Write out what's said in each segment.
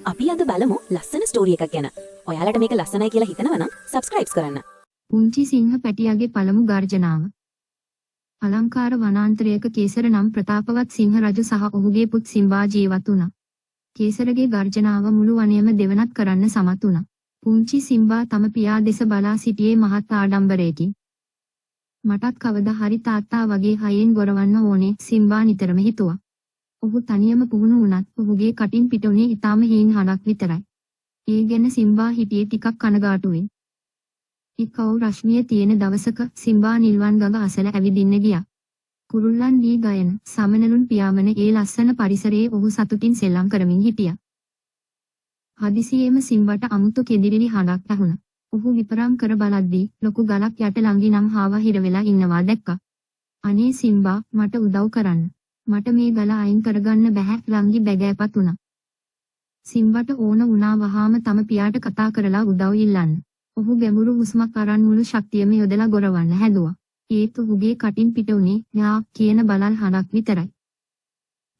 අපි අද බලමු ලස්සන ස්ටෝරි එකක් ගැන. ඔයාලට මේක ලස්සනයි කියලා හිතනවා නම් subscribe කරන්න. පුංචි සිංහ පැටියාගේ පළමු ගර්ජනාව. අලංකාර වනාන්තරයක කේසර නම් ප්‍රතාපවත් සිංහ රජු සහ ඔහුගේ පුත් සිම්බා ජීවත් වුණා. කේසරගේ ගර්ජනාව මුළු වනයේම දෙවනත් කරන්න සමත් වුණා. පුංචි සිම්බා තම පියා දෙස බලා සිටියේ මහත් ආඩම්බරයකින්. මටත් කවදා හරි තාත්තා වගේ හයෙන් ගොරවන්න ඕනේ, සිම්බා නිතරම හිතුවා. ඔහු තනියම පුහුණු වුණත් ඔහුගේ කටින් පිටුනේ ඊටාම හීන් හඬක් විතරයි. ඒ ගැන සිම්බා හිටියේ ටිකක් කනගාටුවෙන්. ඉකව රශ්මිය තියෙන දවසක සිම්බා නිල්වන් ගඟ අසල ඇවිදින්න ගියා. කුරුල්ලන් දී ගයන සමනලුන් පියාඹන ඒ ලස්සන පරිසරයේ ඔහු සතුටින් සෙල්ලම් කරමින් හිටියා. හදිසියෙම සිම්බාට අමුතු කෙදිරිලි හඬක් ඇහුණා. ඔහු විපරම් කර බලද්දී ලොකු ගලක් යට ළඟි නම් හාවා හිර වෙලා ඉන්නවා දැක්කා. අනේ සිම්බා, මට උදව් කරන්න. මට මේ ගල අයින් කරගන්න බැහැ, ළඟි බැගෑපත් වුණා. සිම්බාට ඕන වුණා වහාම තම පියාට කතා කරලා උදව් ඉල්ලන්න. ඔහු ගැඹුරු හුස්මක් අරන් මුළු ශක්තියම යොදලා ගොරවන්න හැදුවා. ඒත් ඔහුගේ කටින් පිට උනේ යා කියන බලල් හඬක් විතරයි.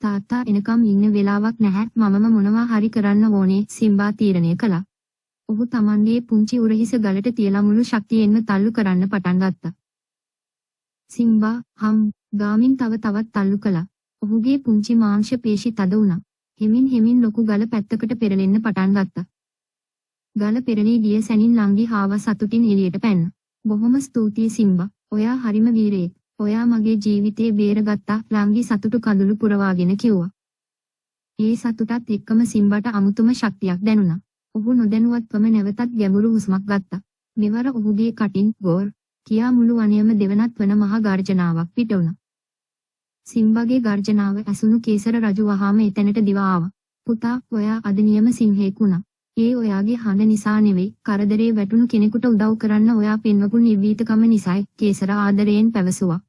තාත්තා එනකම් ඉන්න වෙලාවක් නැහැ, මමම මොනවා හරි කරන්න ඕනේ, සිම්බා තීරණය කළා. ඔහු තමන්ගේ පුංචි උරහිස ගලට තියලා මුළු ශක්තියෙන්ම තල්ලු කරන්න පටන් ගත්තා. සිම්බා ගාමින් තවත් තල්ලු කළා. ඔහුගේ පුංචි මාංශ පේශි තද වුණා. හෙමින් ලොකු ගල පැත්තකට පෙරලෙන්න පටන් ගත්තා. ගල පෙරලී ගිය සැනින් ළඟි හාවා සතුටින් එළියට පැන්නා. බොහොම ස්තුතියි සිම්බා. ඔයා හරිම වීරයෙක්. ඔයා මගේ ජීවිතේ බේරගත්තා, ළඟි සතුටු කඳුළු පුරවාගෙන කිව්වා. ඒ සතුටත් එක්කම සිම්බාට අමුතුම ශක්තියක් දැනුණා. ඔහු නොදැනුවත්වම නැවතත් ගැඹුරු හුස්මක් ගත්තා. මෙවර ඔහුගේ කටින් ගෝර් කියා මුළු වනයේම දෙවනත් වන මහා ගර්ජනාවක් පිට වුණා. සිම්බාගේ ගර්ජනාව ඇසුණු කේසර රජු වහාම එතැනට දිව ආවා. පුතා, ඔයා අද නියම සිංහෙක් වුණා. ඒ ඔයාගේ හඬ නිසා නෙවෙයි, කරදරේ වැටුණු කෙනෙකුට උදව් කරන්න ඔයා පෙන්වපු නිර්භීතකම නිසායි, කේසර ආදරයෙන් පැවසුවා.